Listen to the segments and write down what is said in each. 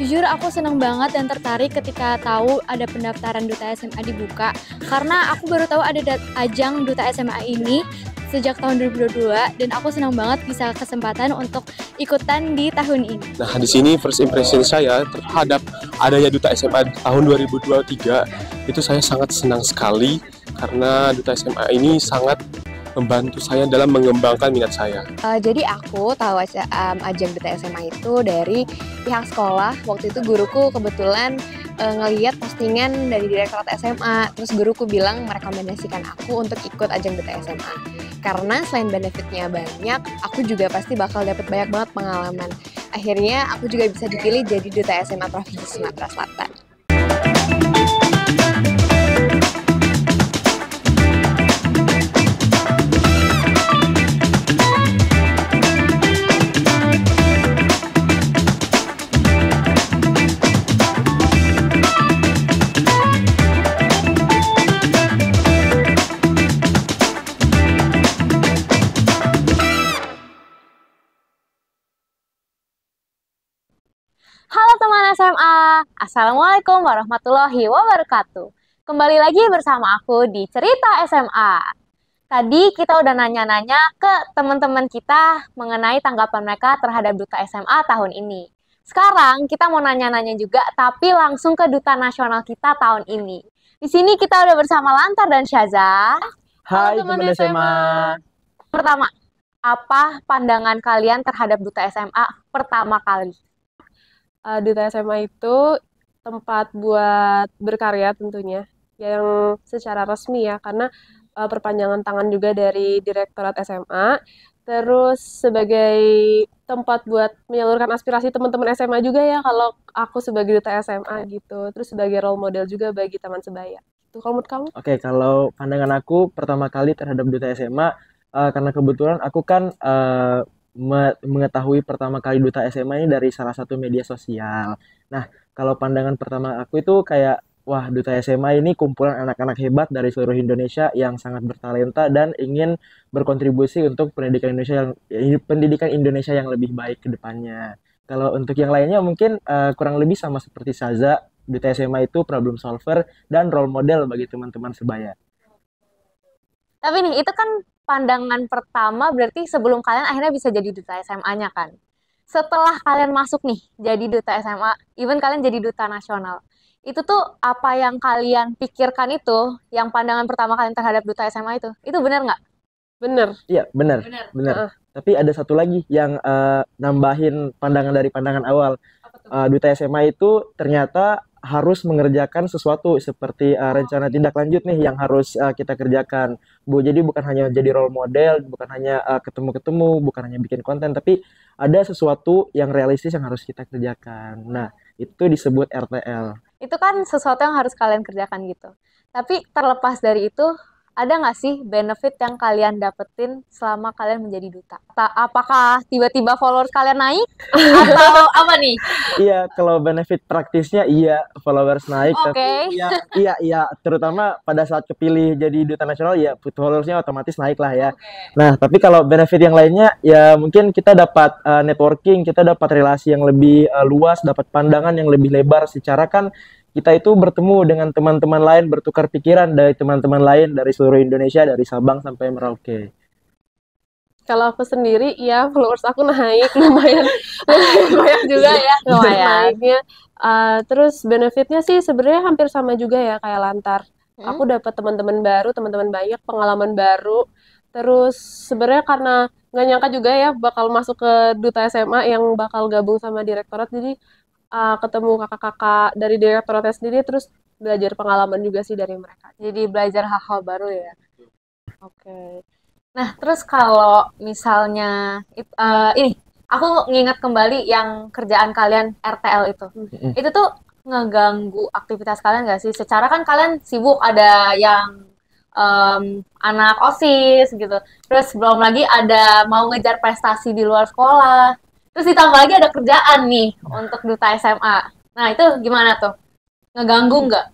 Jujur aku senang banget dan tertarik ketika tahu ada pendaftaran Duta SMA dibuka karena aku baru tahu ada ajang Duta SMA ini sejak tahun 2022 dan aku senang banget bisa kesempatan untuk ikutan di tahun ini. Nah, di sini first impression saya terhadap adanya Duta SMA tahun 2023 itu saya sangat senang sekali karena Duta SMA ini sangat membantu saya dalam mengembangkan minat saya. Jadi aku tahu ajang Duta SMA itu dari pihak sekolah. Waktu itu guruku kebetulan ngeliat postingan dari Direktorat SMA. Terus guruku bilang merekomendasikan aku untuk ikut ajang Duta SMA. Karena selain benefitnya banyak, aku juga pasti bakal dapat banyak banget pengalaman. Akhirnya aku juga bisa dipilih jadi Duta SMA Provinsi Sumatera Selatan. Halo teman SMA, Assalamualaikum warahmatullahi wabarakatuh. Kembali lagi bersama aku di Cerita SMA. Tadi kita udah nanya-nanya ke teman-teman kita mengenai tanggapan mereka terhadap Duta SMA tahun ini. Sekarang kita mau nanya-nanya juga, tapi langsung ke Duta Nasional kita tahun ini. Di sini kita udah bersama Lantar dan Syaza. Hai teman SMA. Pertama, apa pandangan kalian terhadap Duta SMA pertama kali? Duta SMA itu tempat buat berkarya tentunya, yang secara resmi ya, karena perpanjangan tangan juga dari Direktorat SMA, terus sebagai tempat buat menyalurkan aspirasi teman-teman SMA juga ya, kalau aku sebagai Duta SMA gitu, terus sebagai role model juga bagi teman sebaya. Itu kalau menurut kamu? Oke, kalau pandangan aku pertama kali terhadap Duta SMA, karena kebetulan aku kan mengetahui pertama kali Duta SMA ini dari salah satu media sosial. Nah, kalau pandangan pertama aku itu kayak, wah, Duta SMA ini kumpulan anak-anak hebat dari seluruh Indonesia yang sangat bertalenta dan ingin berkontribusi untuk pendidikan Indonesia yang lebih baik ke depannya. Kalau untuk yang lainnya mungkin kurang lebih sama seperti Saza, Duta SMA itu problem solver dan role model bagi teman-teman sebaya. Tapi nih, itu kan pandangan pertama berarti sebelum kalian akhirnya bisa jadi Duta SMA-nya kan. Setelah kalian masuk nih jadi Duta SMA, even kalian jadi Duta Nasional, itu tuh apa yang kalian pikirkan itu, yang pandangan pertama kalian terhadap Duta SMA itu benar nggak? Bener. Iya, benar. Tapi ada satu lagi yang nambahin pandangan dari pandangan awal. Duta SMA itu ternyata harus mengerjakan sesuatu seperti rencana tindak lanjut nih yang harus kita kerjakan. Jadi bukan hanya jadi role model, bukan hanya ketemu-ketemu, bukan hanya bikin konten, tapi ada sesuatu yang realistis yang harus kita kerjakan. Nah, itu disebut RTL. Itu kan sesuatu yang harus kalian kerjakan gitu. Tapi terlepas dari itu, ada nggak sih benefit yang kalian dapetin selama kalian menjadi duta? Apakah tiba-tiba followers kalian naik? Atau apa nih? Iya, kalau benefit praktisnya iya, followers naik. Oke. Tapi iya, terutama pada saat kepilih jadi duta nasional ya followersnya otomatis naik lah ya. Nah, tapi kalau benefit yang lainnya ya mungkin kita dapat networking, kita dapat relasi yang lebih luas, dapat pandangan yang lebih lebar. Secara kan kita itu bertemu dengan teman-teman lain, bertukar pikiran dari teman-teman lain dari seluruh Indonesia, dari Sabang sampai Merauke. Kalau aku sendiri, ya followers aku naik lumayan juga ya naiknya. Terus benefitnya sih sebenarnya hampir sama juga ya kayak Lantar. Aku dapat teman-teman baru, teman-teman banyak, pengalaman baru. Terus sebenarnya karena nggak nyangka juga ya bakal masuk ke Duta SMA yang bakal gabung sama Direktorat, jadi ketemu kakak-kakak dari direktoratnya sendiri, terus belajar pengalaman juga sih dari mereka. Jadi belajar hal-hal baru ya. Oke. Nah, terus kalau misalnya ini, aku ngingat kembali yang kerjaan kalian RTL itu. Itu tuh ngeganggu aktivitas kalian nggak sih? Secara kan kalian sibuk, ada yang anak OSIS gitu. Terus belum lagi ada mau ngejar prestasi di luar sekolah. Terus ditambah lagi ada kerjaan nih untuk Duta SMA. Nah, itu gimana tuh? Ngeganggu nggak?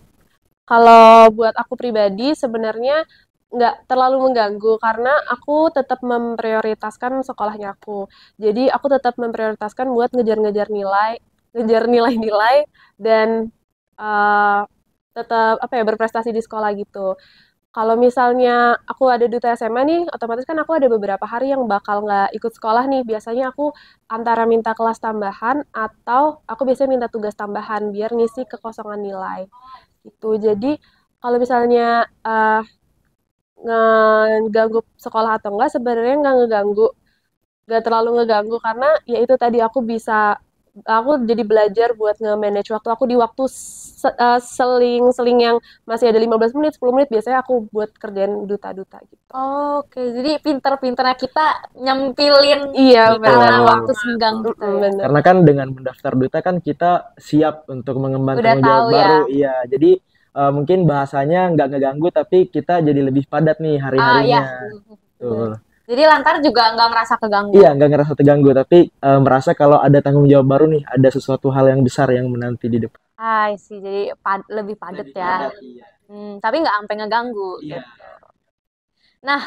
Kalau buat aku pribadi sebenarnya nggak terlalu mengganggu karena aku tetap memprioritaskan sekolahnya aku. Jadi aku tetap memprioritaskan buat ngejar-ngejar nilai ngejar nilai-nilai dan tetap berprestasi di sekolah gitu. Kalau misalnya aku ada duta SMA nih, otomatis kan aku ada beberapa hari yang bakal nggak ikut sekolah nih. Biasanya aku antara minta kelas tambahan atau aku biasanya minta tugas tambahan biar ngisi kekosongan nilai. Gitu. Jadi kalau misalnya ngeganggu sekolah atau enggak, sebenarnya nggak terlalu ngeganggu karena ya itu tadi aku jadi belajar buat nge-manage waktu aku di waktu seling yang masih ada 15 menit, 10 menit biasanya aku buat kerjaan duta-duta gitu. Oke, jadi pinter-pinternya kita nyempilin Iya, karena betul. waktu senggang kita ya. bener. Karena kan dengan mendaftar duta kan kita siap untuk mengemban Udah tanggung jawab tahu baru. ya. Iya, jadi mungkin bahasanya nggak ngeganggu tapi kita jadi lebih padat nih Ya. hari-harinya. Betul. Jadi Lantar juga nggak merasa keganggu. Iya, nggak ngerasa terganggu tapi merasa kalau ada tanggung jawab baru nih, ada sesuatu hal yang besar yang menanti di depan. Sih, jadi lebih padat ya. Iya. Tapi nggak sampai ngeganggu. Iya. Gitu. Nah,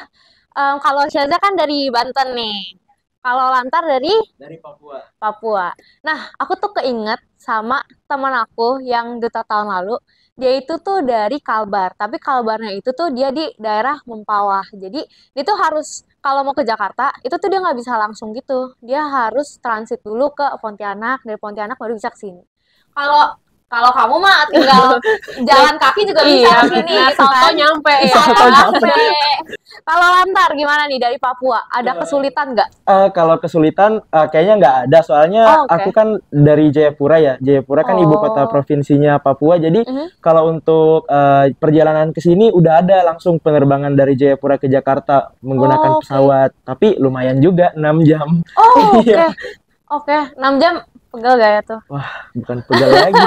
kalau Syaza kan dari Banten nih. Kalau Lantar dari Dari Papua. Papua. Nah, aku tuh keinget sama teman aku yang duta tahun lalu. Dia itu tuh dari Kalbar, tapi Kalbarnya itu tuh dia di daerah Mempawah. Jadi dia tuh harus kalau mau ke Jakarta, itu tuh dia nggak bisa langsung gitu. Dia harus transit dulu ke Pontianak, dari Pontianak baru bisa ke sini. Kalau kalau kamu mah tinggal jalan kaki juga bisa ke sini, Nah, gitu soto kan? nyampe ya. Soto nyampe. Kalau Lantar gimana nih dari Papua? Ada kesulitan nggak? Kalau kesulitan kayaknya nggak ada, soalnya Oh, oke. aku kan dari Jayapura ya. Jayapura kan ibu kota Oh. provinsinya Papua. Jadi Mhm. kalau untuk perjalanan ke sini udah ada langsung penerbangan dari Jayapura ke Jakarta menggunakan Oh, oke. pesawat. Tapi lumayan juga 6 jam. Oh, oke. Iya. Oke, 6 jam pegel gak ya tuh? Bukan pegal lagi.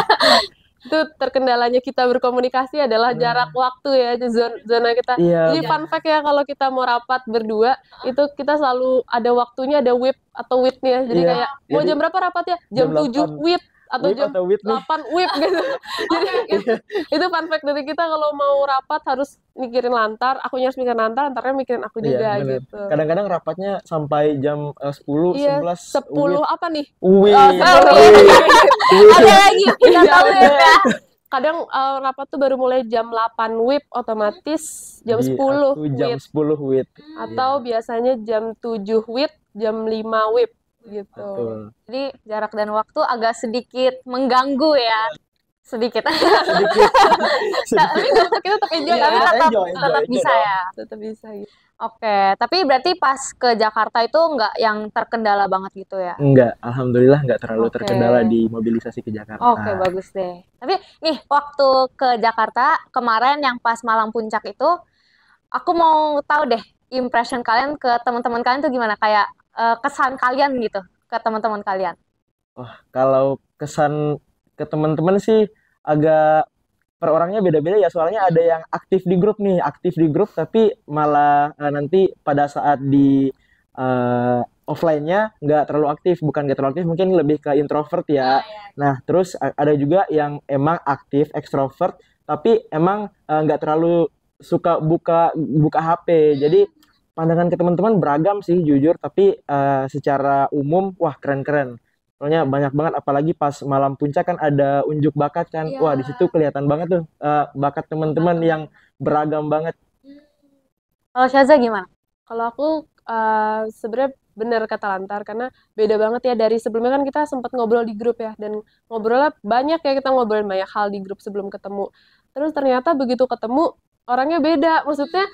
Itu terkendalanya kita berkomunikasi adalah jarak waktu ya, zona kita. Iya. Jadi fun fact ya, kalau kita mau rapat berdua, itu kita selalu ada waktunya, ada WIP atau WIT-nya. Jadi Iya. kayak, mau Jadi jam berapa rapat ya? Jam jam 7 8. WIP atau WIP jam atau WIT nih. 8 WIP gitu. Jadi itu fun fact dari kita, kalau mau rapat harus mikirin Lantar, akunya harus mikirin Lantar, Lantarnya mikirin aku juga Iya, bener. gitu. Kadang-kadang rapatnya sampai jam 10, Iya, 11 10 apa nih? Wih. Ada lagi, kita tahu ya. Kadang rapat tuh baru mulai jam 8 WIP, otomatis jam Di 10 aku jam WIP. 10 WIT. Atau biasanya jam 7 WIP, jam 5 WIP gitu. Betul. Jadi jarak dan waktu agak sedikit mengganggu ya. Sedikit. Sedikit. Tapi kita tetap enjoy, Tapi kan? tetap bisa ya. Tetap bisa gitu. Oke, tapi berarti pas ke Jakarta itu nggak yang terkendala banget gitu ya? Enggak, alhamdulillah enggak terlalu Oke. terkendala di mobilisasi ke Jakarta. Oke, bagus deh. Tapi nih, waktu ke Jakarta kemarin yang pas malam puncak itu, aku mau tahu deh impression kalian ke teman-teman kalian tuh gimana? Kayak kesan kalian gitu ke teman-teman kalian. Kalau kesan ke teman-teman sih agak per orangnya beda-beda ya, soalnya ada yang aktif di grup tapi malah nanti pada saat di offline-nya nggak terlalu aktif, bukan nggak terlalu aktif, mungkin lebih ke introvert ya. Nah, terus ada juga yang emang aktif, ekstrovert, tapi emang nggak terlalu suka buka HP. Jadi pandangan ke teman-teman beragam sih jujur, tapi secara umum wah keren-keren. Soalnya banyak banget, apalagi pas malam puncak kan ada unjuk bakat kan. Iya. Wah, di situ kelihatan banget tuh bakat teman-teman yang beragam banget. Kalau Syaza gimana? Kalau aku sebenarnya bener kata Lantar, karena beda banget ya dari sebelumnya. Kan kita sempat ngobrol di grup ya, dan ngobrolnya banyak ya, kita ngobrolin banyak hal di grup sebelum ketemu. Terus ternyata begitu ketemu orangnya beda, maksudnya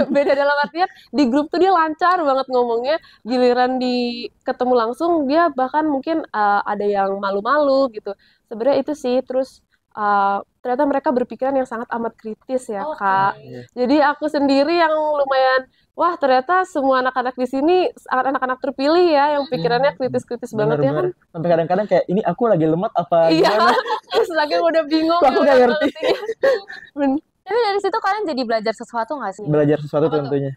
beda dalam artian di grup tuh dia lancar banget ngomongnya, giliran di ketemu langsung dia bahkan mungkin ada yang malu-malu gitu. Sebenarnya itu sih. Terus ternyata mereka berpikiran yang sangat amat kritis ya, Kak. Jadi aku sendiri yang lumayan, wah ternyata semua anak-anak di sini anak-anak terpilih ya, yang pikirannya kritis-kritis banget ya kan. Bener-bener. Sampai kadang-kadang kayak ini aku lagi lemot apa Iya, gimana? terus lagi udah bingung. Aku nggak udah ngerti. Ben- Tapi dari situ kalian jadi belajar sesuatu nggak sih? Belajar sesuatu tentunya.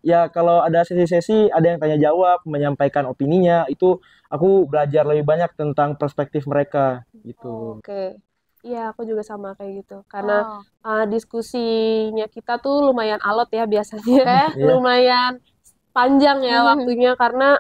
Ya kalau ada sesi-sesi, ada yang tanya jawab, menyampaikan opininya, itu aku belajar lebih banyak tentang perspektif mereka gitu. Oke. Iya, aku juga sama kayak gitu. Karena diskusinya kita tuh lumayan alot ya biasanya. Iya. Lumayan panjang ya waktunya karena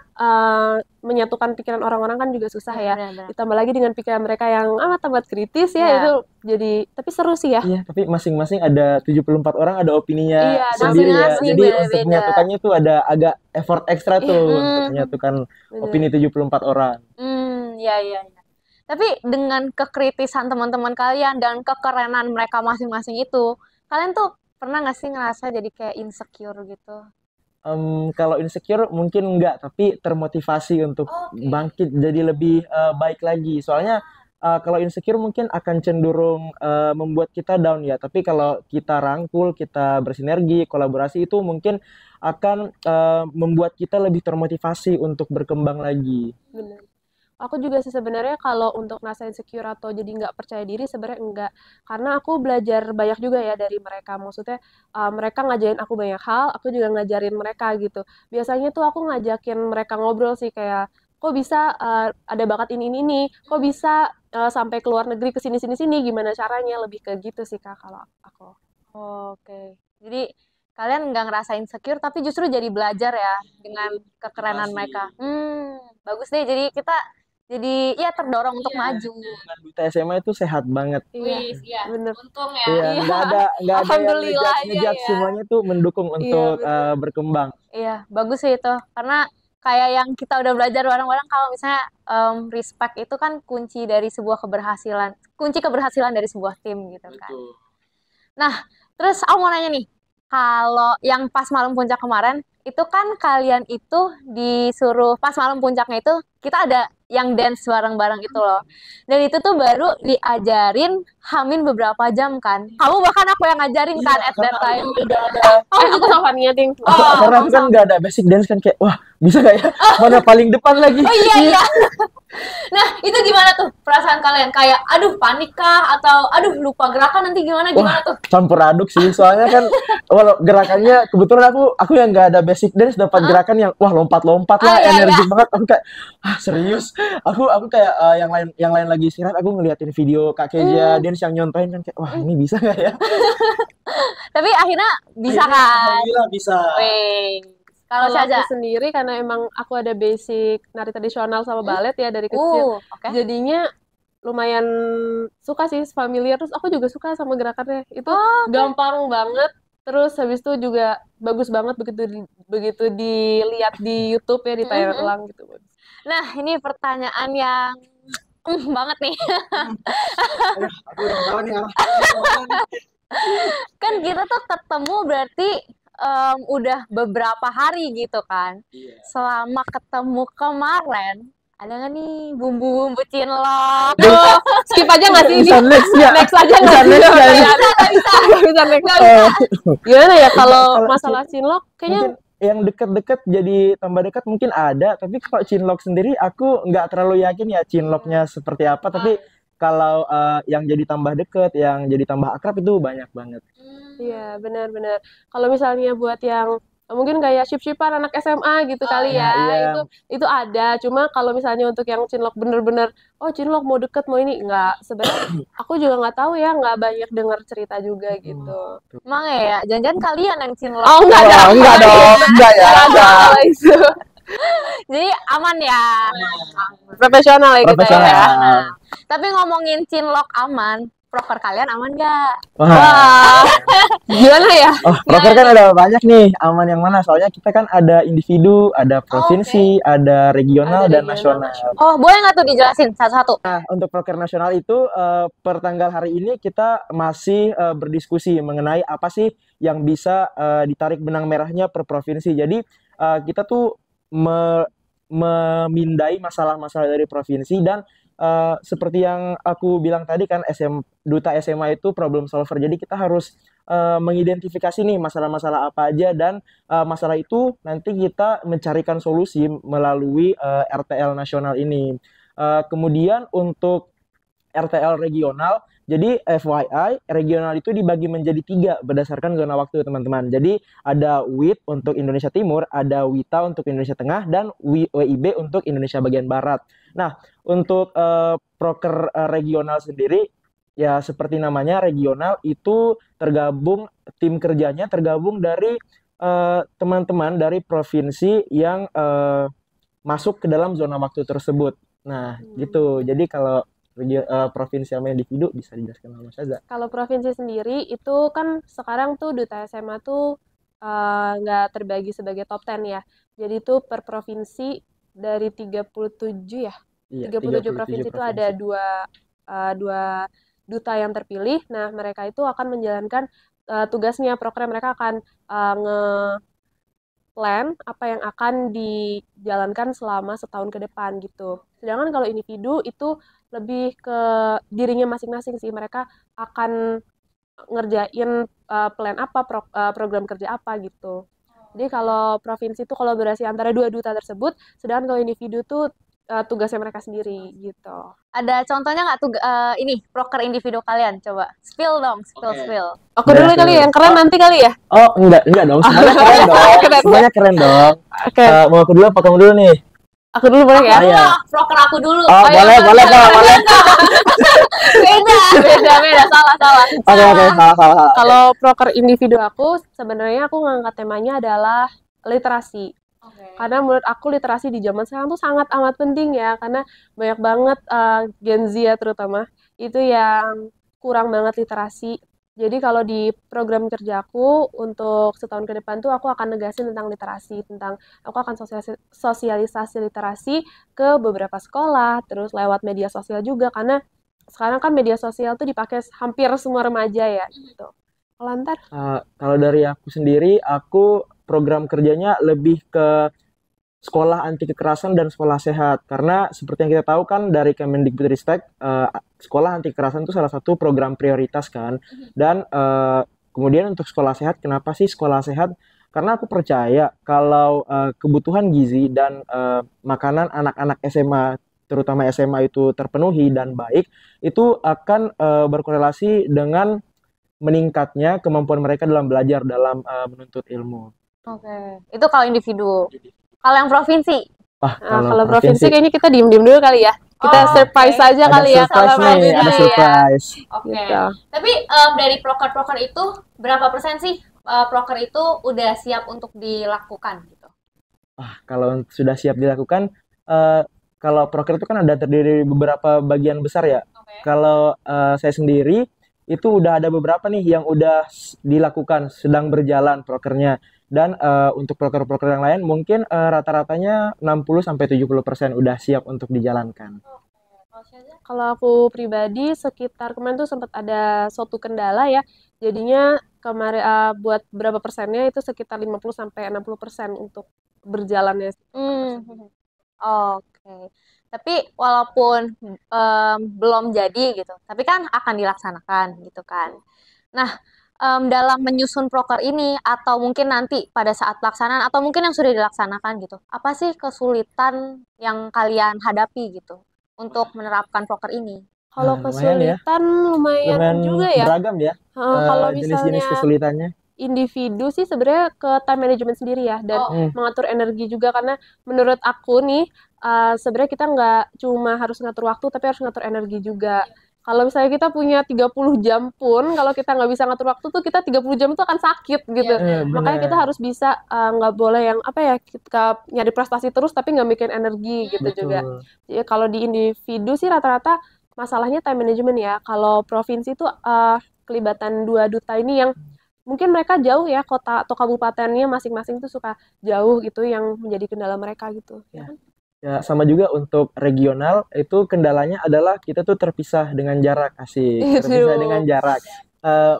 menyatukan pikiran orang-orang kan juga susah ya. Benar-benar. Ditambah lagi dengan pikiran mereka yang amat kritis ya, Iya. itu jadi tapi seru sih ya. Iya, tapi masing-masing ada 74 orang ada opininya Iya, sendiri ya. masing-masing Jadi untuk beda-beda. menyatukannya tuh ada agak effort ekstra tuh untuk menyatukan Bener. opini 74 orang. Iya. Tapi dengan kekritisan teman-teman kalian dan kekerenan mereka masing-masing itu, kalian tuh pernah nggak sih ngerasa jadi kayak insecure gitu? Kalau insecure mungkin enggak, tapi termotivasi untuk bangkit jadi lebih baik lagi. Soalnya kalau insecure mungkin akan cenderung membuat kita down ya. Tapi kalau kita rangkul, kita bersinergi, kolaborasi itu mungkin akan membuat kita lebih termotivasi untuk berkembang lagi. Bener. Aku juga sih sebenarnya kalau untuk ngerasa insecure atau jadi nggak percaya diri sebenarnya enggak. Karena aku belajar banyak juga ya dari mereka. Maksudnya mereka ngajarin aku banyak hal, aku juga ngajarin mereka gitu. Biasanya tuh aku ngajakin mereka ngobrol sih kayak, kok bisa ada bakat ini, kok bisa sampai ke luar negeri ke sini, gimana caranya? Lebih ke gitu sih Kak kalau aku. Oke. Jadi kalian nggak ngerasa insecure, tapi justru jadi belajar ya dengan kekerenan mereka. Bagus deh. Jadi kita jadi ya terdorong untuk maju. Dengan Duta SMA itu sehat banget. Iya, bener. Untung ya. Iya, nggak ada yang Alhamdulillah aja ngejudge, ya. semuanya tuh mendukung untuk bener. berkembang. Iya, bagus sih itu. Karena kayak yang kita udah belajar bareng-bareng, kalau misalnya respect itu kan kunci dari sebuah keberhasilan. Kunci keberhasilan dari sebuah tim gitu kan. Nah, terus aku mau nanya nih, kalau yang pas malam puncak kemarin, itu kan kalian itu disuruh, pas malam puncaknya itu, kita ada yang dance bareng-bareng itu loh. Dan itu tuh baru diajarin Hamin beberapa jam kan. Kamu bahkan aku yang ngajarin kan at that time. Aku sama Fania, Ting. Karena aku kan nggak ada basic dance kan, kayak wah bisa nggak ya? Mana paling depan lagi? Oh iya. Nah, itu gimana tuh perasaan kalian? Kayak aduh panik kah atau aduh lupa gerakan nanti gimana tuh? Campur aduk sih, soalnya kan walau gerakannya kebetulan aku yang nggak ada basic dance dapat gerakan yang wah lompat-lompat lah, Iya, energi banget. Aku kayak serius. Aku kayak yang lain lagi istirahat, aku ngeliatin video Kak Keja dance yang nyontohin kan kayak wah ini bisa nggak ya? Tapi akhirnya bisa kan? Alhamdulillah bisa. Wih. Kalau Kalau saja. aku sendiri karena emang aku ada basic nari tradisional sama balet ya dari kecil. Oke. Jadinya lumayan suka sih, familiar, terus aku juga suka sama gerakannya. Itu gampang banget. Terus habis itu juga bagus banget begitu dilihat di YouTube ya, ditayang ulang gitu. Nah, ini pertanyaan yang banget nih. Aku udah tahu nih arah. Kan kita tuh ketemu berarti udah beberapa hari gitu kan. Selama ketemu kemarin, ada nggak nih bumbu-bumbu cinlok? Duh, skip aja nggak sih ini? Bisa next ya? Next aja nggak sih? next nggak nih? Bisa next. Gimana ya kalau masalah cinlok kayaknya Mungkin yang deket-deket jadi tambah dekat mungkin ada, tapi kalau cinlok sendiri aku nggak terlalu yakin ya cinloknya seperti apa, tapi kalau yang jadi tambah deket, yang jadi tambah akrab itu banyak banget. iya, benar-benar. Kalau misalnya buat yang mungkin kayak ship-shipan anak SMA gitu kali ya, iya. itu ada. Cuma kalau misalnya untuk yang cinlok bener-bener, oh cinlok mau deket mau ini, nggak. Sebenarnya aku juga nggak tahu ya, nggak banyak dengar cerita juga gitu. Emang ya, jangan-jangan kalian yang cinlok. Oh nggak ada, Oh, enggak dong, enggak ya. kalau itu Jadi aman ya. profesional ya kita ya. Profesional. Tapi ngomongin cinlok aman, proker kalian aman nggak? Wah, gimana ya? Oh, proker kan ada banyak nih. Aman yang mana? Soalnya kita kan ada individu, ada provinsi, ada regional Ada dan regional, nasional. Oh, boleh nggak tuh dijelasin satu-satu? Nah, untuk proker nasional itu per tanggal hari ini kita masih berdiskusi mengenai apa sih yang bisa ditarik benang merahnya per provinsi. Jadi kita tuh memindai masalah-masalah dari provinsi dan seperti yang aku bilang tadi kan Duta SMA itu problem solver. Jadi kita harus mengidentifikasi nih masalah-masalah apa aja dan masalah itu nanti kita mencarikan solusi melalui RTL nasional ini. Kemudian untuk RTL regional, jadi FYI, regional itu dibagi menjadi 3 berdasarkan zona waktu teman-teman. Jadi ada WIT untuk Indonesia Timur, ada WITA untuk Indonesia Tengah, dan WIB untuk Indonesia bagian Barat. Nah, untuk proker regional sendiri, ya seperti namanya regional itu tergabung, tim kerjanya tergabung dari teman-teman dari provinsi yang masuk ke dalam zona waktu tersebut. Nah, gitu. Jadi kalau provinsi sama individu bisa dijelaskan sama Mas Aza. Kalau provinsi sendiri itu kan sekarang tuh duta SMA tuh nggak terbagi sebagai top 10 ya. Jadi itu per provinsi dari 37 ya. Iya, 37 provinsi itu ada dua duta yang terpilih. Nah, mereka itu akan menjalankan tugasnya, program mereka akan nge-plan apa yang akan dijalankan selama setahun ke depan gitu. Sedangkan kalau individu itu lebih ke dirinya masing-masing sih. Mereka akan ngerjain plan apa, program kerja apa gitu. Jadi kalau provinsi itu kolaborasi antara dua duta tersebut, sedangkan kalau individu tuh tugasnya mereka sendiri gitu. Ada contohnya nggak tuh ini proker individu kalian? Coba spill dong, spill. Aku dulu Betul. kali ya, yang keren nanti kali ya. Oh, enggak dong. Semuanya keren dong. Keren. Semuanya keren dong. Oke, Mau aku dulu apa kamu dulu nih? aku dulu boleh ya? Iya. Proker aku dulu. Oh, boleh, boleh, boleh. Beda, salah. Oke, salah. Kalau proker individu aku, sebenarnya aku ngangkat temanya adalah literasi. Karena menurut aku literasi di zaman sekarang tuh sangat amat penting ya, karena banyak banget Gen Z ya terutama, itu yang kurang banget literasi. Jadi kalau di program kerjaku untuk setahun ke depan tuh aku akan negasin tentang literasi, aku akan sosialisasi literasi ke beberapa sekolah, terus lewat media sosial juga, karena sekarang kan media sosial tuh dipakai hampir semua remaja ya gitu. Kalau Antar? Kalau dari aku sendiri, aku program kerjanya lebih ke sekolah anti kekerasan dan sekolah sehat. Karena seperti yang kita tahu kan dari Kemendikbudristek, sekolah anti kekerasan itu salah satu program prioritas kan. Dan kemudian untuk sekolah sehat, kenapa sih sekolah sehat? Karena aku percaya kalau kebutuhan gizi dan makanan anak-anak SMA, terutama SMA itu terpenuhi dan baik, itu akan berkorelasi dengan meningkatnya kemampuan mereka dalam belajar, dalam menuntut ilmu. Oke. Itu kalau individu. Kalau yang provinsi? Kalau provinsi kayaknya kita diem-diem dulu kali ya. Kita surprise aja kali ya. Surprise nih, ada surprise. Oke. Gitu. Tapi dari proker-proker itu berapa persen sih proker itu udah siap untuk dilakukan gitu? Kalau sudah siap dilakukan, kalau proker itu kan ada terdiri dari beberapa bagian besar ya. Kalau saya sendiri itu udah ada beberapa nih yang udah dilakukan, sedang berjalan prokernya. Dan untuk proker-proker yang lain mungkin rata-ratanya 60-70% udah siap untuk dijalankan. Kalau aku pribadi sekitar kemarin tuh sempat ada suatu kendala ya. Jadinya kemarin buat berapa persennya itu sekitar 50-60% untuk berjalannya. Oke. Tapi walaupun belum jadi gitu, tapi kan akan dilaksanakan gitu kan. Nah, dalam menyusun proker ini atau mungkin nanti pada saat pelaksanaan atau mungkin yang sudah dilaksanakan gitu, apa sih kesulitan yang kalian hadapi gitu untuk menerapkan proker ini? Kalau lumayan ya. kesulitan lumayan juga ya. Beragam ya Kalau jenis-jenis misalnya kesulitannya. individu sih sebenarnya ke time management sendiri ya, dan mengatur energi juga, karena menurut aku nih sebenarnya kita nggak cuma harus ngatur waktu tapi harus ngatur energi juga. Kalau misalnya kita punya 30 jam pun, kalau kita nggak bisa ngatur waktu tuh kita 30 jam itu akan sakit gitu. Makanya kita harus bisa, nggak boleh yang apa ya, kita nyari prestasi terus tapi nggak bikin energi gitu juga. Jadi kalau di individu sih rata-rata masalahnya time management ya. Kalau provinsi tuh kelibatan dua duta ini yang mungkin mereka jauh ya, kota atau kabupatennya masing-masing tuh suka jauh gitu, yang menjadi kendala mereka gitu. Ya, sama juga untuk regional itu kendalanya adalah kita tuh terpisah dengan jarak, terpisah dengan jarak.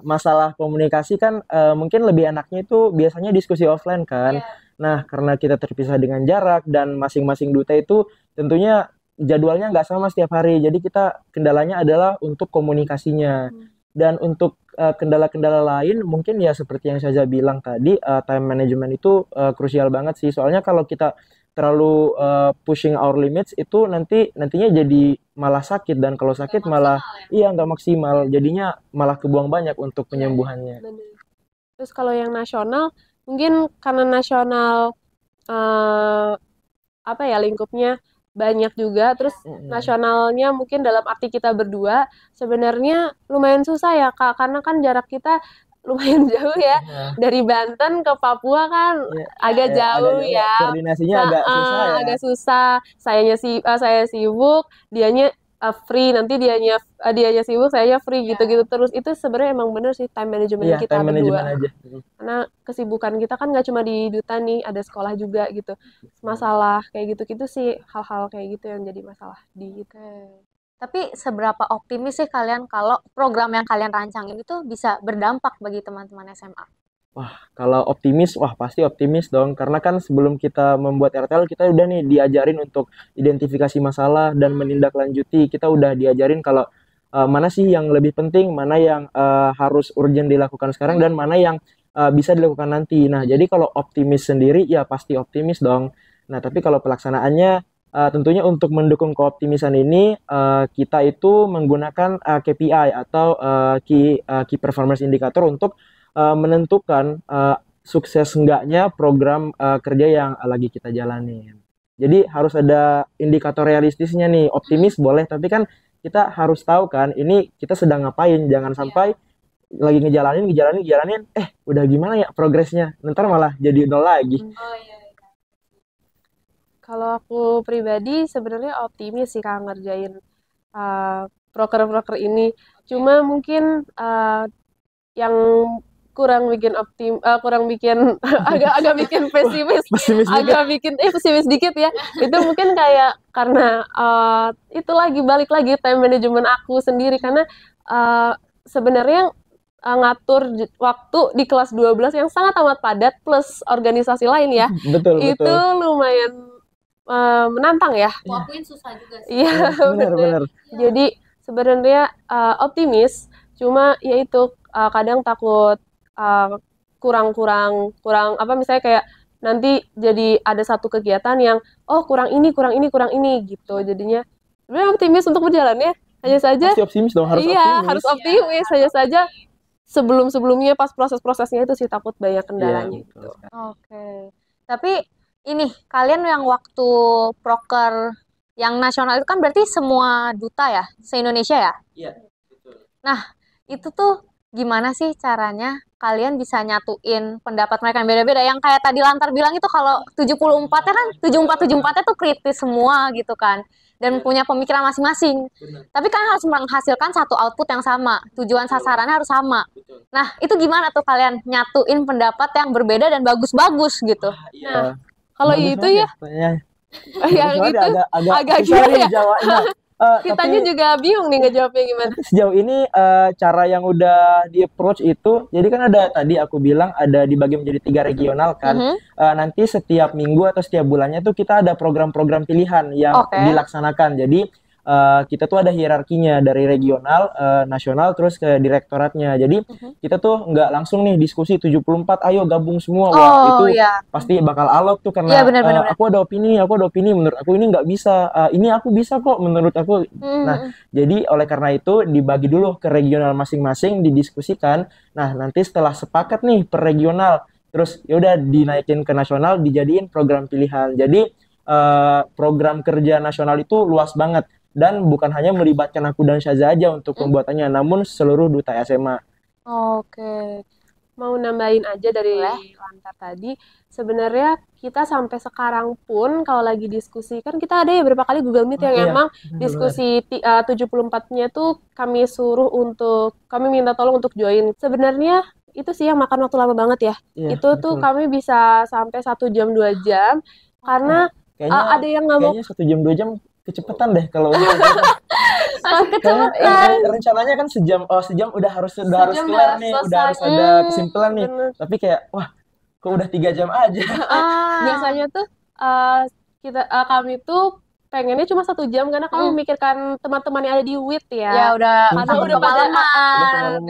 Masalah komunikasi kan mungkin lebih enaknya itu biasanya diskusi offline kan. Nah, karena kita terpisah dengan jarak dan masing-masing duta itu tentunya jadwalnya nggak sama setiap hari. Jadi kita kendalanya adalah untuk komunikasinya. Dan untuk kendala-kendala lain mungkin ya seperti yang saya bilang tadi, time management itu krusial banget sih. Soalnya kalau kita terlalu pushing our limits itu nantinya jadi malah sakit, dan kalau sakit malah nggak maksimal, jadinya malah kebuang banyak untuk penyembuhannya. Bener. Terus kalau yang nasional mungkin karena nasional apa ya, lingkupnya banyak juga, terus nasionalnya mungkin dalam arti kita berdua sebenarnya lumayan susah ya Kak, karena kan jarak kita lumayan jauh ya. Nah, Dari Banten ke Papua kan ya, agak agak jauh jauh ya. ya. Koordinasinya agak susah ya. Agak susah. Saya sibuk, dianya free, nanti dianya sibuk, sayanya free gitu-gitu terus. Itu sebenarnya emang bener sih time management Iya, kita time berdua. management aja. Karena kesibukan kita kan nggak cuma di duta nih, ada sekolah juga gitu. Masalah kayak gitu-gitu sih, hal-hal kayak gitu yang jadi masalah di gitu. Tapi seberapa optimis sih kalian kalau program yang kalian rancangin itu bisa berdampak bagi teman-teman SMA? Kalau optimis, wah pasti optimis dong. Karena kan sebelum kita membuat RTL, kita udah nih diajarin untuk identifikasi masalah dan menindaklanjuti. Kita udah diajarin kalau mana sih yang lebih penting, mana yang harus urgent dilakukan sekarang, dan mana yang bisa dilakukan nanti. Nah, jadi kalau optimis sendiri, ya pasti optimis dong. Nah, tapi kalau pelaksanaannya, tentunya untuk mendukung keoptimisan ini, kita itu menggunakan KPI atau Key Performance Indicator untuk menentukan sukses enggaknya program kerja yang lagi kita jalanin. Jadi harus ada indikator realistisnya nih. Optimis boleh, tapi kan kita harus tahu kan ini kita sedang ngapain. Jangan sampai lagi ngejalanin, udah gimana ya progresnya. Ntar malah jadi nol lagi. Kalau aku pribadi sebenarnya optimis sih Kak ngerjain proker-proker ini. Cuma mungkin yang kurang bikin agak bikin pesimis, pesimis dikit ya. Itu mungkin kayak karena itu balik lagi time management aku sendiri, karena sebenarnya ngatur waktu di kelas 12 yang sangat amat padat plus organisasi lain ya. Betul. Itu lumayan menantang ya. Wakuin susah juga sih. Iya, Benar. Jadi sebenarnya optimis, cuma yaitu kadang takut kurang misalnya kayak nanti jadi ada satu kegiatan yang kurang ini gitu. Jadinya sebenarnya optimis untuk berjalannya, hanya saja Pasti optimis dong, harus iya, optimis. harus optimis, hanya saja sebelumnya pas prosesnya itu sih takut banyak kendalanya Iya, gitu. Oke. Tapi ini kalian yang waktu proker yang nasional itu kan berarti semua duta ya, se-Indonesia ya? Iya, Nah, itu tuh gimana sih caranya kalian bisa nyatuin pendapat mereka yang beda-beda? Yang kayak tadi Lantar bilang itu kalau 74-nya kan 74-74-nya tuh kritis semua gitu kan. Dan punya pemikiran masing-masing. Tapi kan harus menghasilkan satu output yang sama. Tujuan sasarannya harus sama. Nah, itu gimana tuh kalian nyatuin pendapat yang berbeda dan bagus-bagus gitu? Nah, kalau itu ya yang Bagus itu banget, agak susah gimana nih ya? jawabnya. Kitanya Tapi juga bingung nih ngejawabnya gimana. sejauh ini cara yang udah di approach itu, jadi kan ada tadi aku bilang ada dibagi menjadi 3 regional kan. Nanti setiap minggu atau setiap bulannya tuh kita ada program-program pilihan yang dilaksanakan. Jadi kita tuh ada hierarkinya dari regional, nasional, terus ke direktoratnya. Jadi kita tuh nggak langsung nih diskusi 74, ayo gabung semua. Wah, itu pasti bakal alot tuh karena aku ada opini, menurut aku ini nggak bisa, ini aku bisa kok menurut aku. Nah, jadi oleh karena itu dibagi dulu ke regional masing-masing, didiskusikan. Nah, nanti setelah sepakat nih per regional, terus yaudah dinaikin ke nasional, dijadiin program pilihan. Jadi program kerja nasional itu luas banget. Dan bukan hanya melibatkan aku dan Syaza aja untuk pembuatannya, namun seluruh duta SMA. Oke. Mau nambahin aja dari Lantar tadi, sebenarnya kita sampai sekarang pun kalau lagi diskusi, kan kita ada ya beberapa kali Google Meet yang emang diskusi 74-nya tuh kami minta tolong untuk join. Sebenarnya itu sih yang makan waktu lama banget ya. Itu tuh kami bisa sampai 1 jam 2 jam karena ada yang nggak mau. Kayaknya 1 jam 2 jam kecepatan deh kalau rencananya kan sejam udah harus kelar nih, udah harus ada kesimpulan nih. Tapi kayak wah, kok udah 3 jam aja. Biasanya tuh kami tuh pengennya cuma 1 jam karena kami memikirkan teman-teman yang ada di WIT ya. Ya udah pada benar.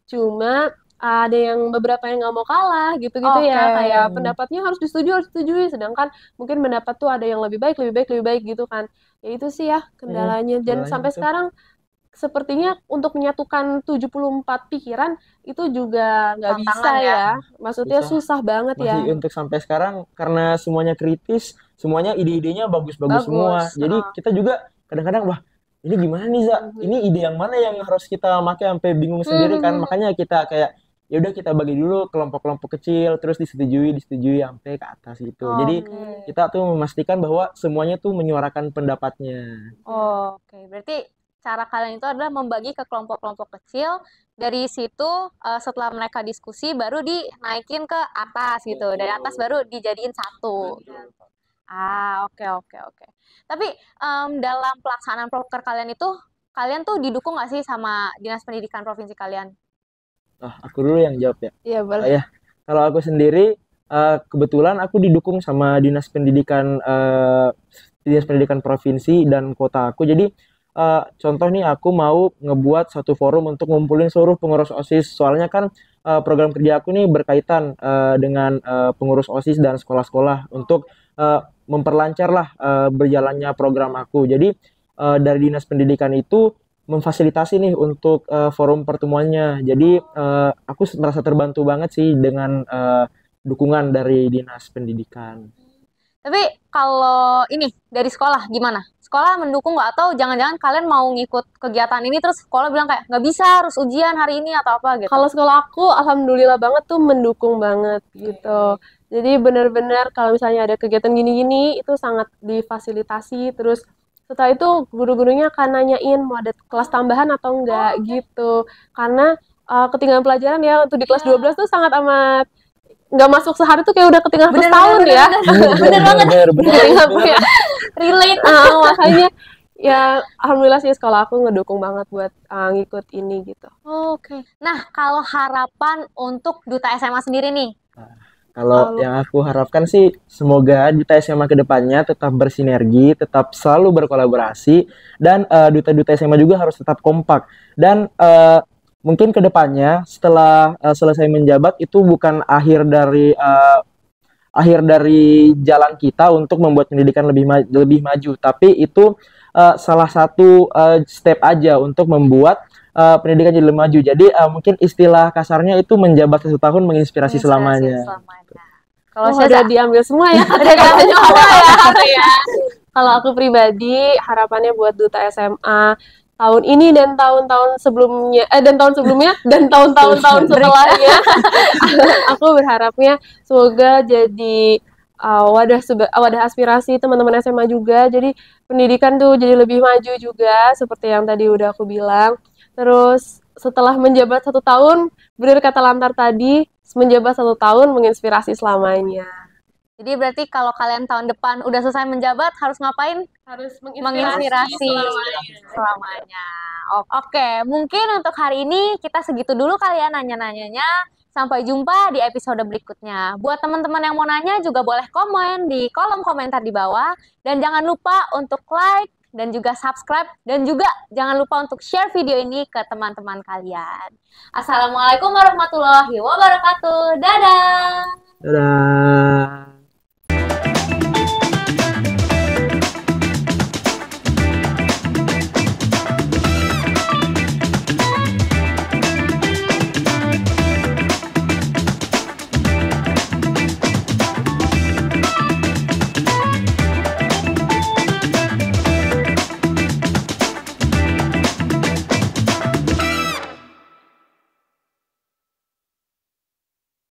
Cuma ada yang beberapa yang nggak mau kalah gitu-gitu ya, kayak pendapatnya harus disetujui, sedangkan mungkin pendapat tuh ada yang lebih baik gitu kan. Ya itu sih ya kendalanya. Dan sampai sekarang sepertinya untuk menyatukan 74 pikiran itu juga nggak bisa ya. Maksudnya susah banget ya. Masih untuk sampai sekarang karena semuanya kritis, semuanya ide-idenya bagus-bagus semua. Jadi kita juga kadang-kadang wah, ini gimana nih Za? Ini ide yang mana yang harus kita pakai sampai bingung sendiri kan. Makanya kita kayak ya udah kita bagi dulu kelompok-kelompok kecil, terus disetujui sampai ke atas gitu. Jadi kita tuh memastikan bahwa semuanya tuh menyuarakan pendapatnya. Oke, berarti cara kalian itu adalah membagi ke kelompok-kelompok kecil. Dari situ setelah mereka diskusi baru dinaikin ke atas gitu. Dari atas baru dijadiin satu. Oke, oke, oke. Tapi dalam pelaksanaan proker kalian itu, kalian tuh didukung nggak sih sama Dinas Pendidikan Provinsi kalian? Aku dulu yang jawab ya. Iya, boleh. Ya, kalau aku sendiri kebetulan aku didukung sama Dinas Pendidikan Provinsi dan kota aku. Jadi contoh nih aku mau ngebuat satu forum untuk ngumpulin seluruh pengurus OSIS. Soalnya kan program kerja aku nih berkaitan dengan pengurus OSIS dan sekolah-sekolah untuk memperlancar lah berjalannya program aku. Jadi dari Dinas Pendidikan itu memfasilitasi nih untuk forum pertemuannya. Jadi aku merasa terbantu banget sih dengan dukungan dari Dinas Pendidikan. Tapi kalau ini dari sekolah gimana? Sekolah mendukung nggak, atau jangan-jangan kalian mau ngikut kegiatan ini terus sekolah bilang kayak nggak bisa, harus ujian hari ini atau apa gitu? Kalau sekolah aku alhamdulillah banget tuh mendukung banget gitu. Jadi benar-benar kalau misalnya ada kegiatan gini-gini itu sangat difasilitasi. Terus setelah itu guru-gurunya akan nanyain mau ada kelas tambahan atau enggak gitu. Karena ketinggalan pelajaran ya untuk di kelas 12 tuh sangat amat nggak masuk sehari tuh kayak udah ketinggalan setahun ya. Bener banget. Nggak punya Relate. makanya ya alhamdulillah sih sekolah aku ngedukung banget buat ngikut ini gitu. Oke. Nah, kalau harapan untuk Duta SMA sendiri nih? Kalau yang aku harapkan sih semoga Duta SMA ke depannya tetap bersinergi, tetap selalu berkolaborasi, dan Duta-Duta SMA juga harus tetap kompak. Dan mungkin ke depannya setelah selesai menjabat itu bukan akhir dari jalan kita untuk membuat pendidikan lebih maju, tapi itu salah satu step aja untuk membuat pendidikan jadi lebih maju. Jadi mungkin istilah kasarnya itu menjabat 1 tahun menginspirasi selamanya. Kalau sudah diambil semua ya. Kalau aku pribadi harapannya buat Duta SMA tahun ini dan tahun-tahun sebelumnya dan tahun-tahun setelahnya aku berharapnya semoga jadi wadah aspirasi teman-teman SMA juga. Jadi pendidikan tuh jadi lebih maju juga seperti yang tadi udah aku bilang. Terus setelah menjabat 1 tahun, benar kata Lantar tadi, menjabat 1 tahun menginspirasi selamanya. Jadi berarti kalau kalian tahun depan udah selesai menjabat harus ngapain? Harus Menginspirasi selamanya. Oke, mungkin untuk hari ini kita segitu dulu kali ya nanya-nanyanya. Sampai jumpa di episode berikutnya. Buat teman-teman yang mau nanya juga boleh komen di kolom komentar di bawah. Dan jangan lupa untuk like dan juga subscribe. Dan juga jangan lupa untuk share video ini ke teman-teman kalian. Assalamualaikum warahmatullahi wabarakatuh. Dadah! Dadah!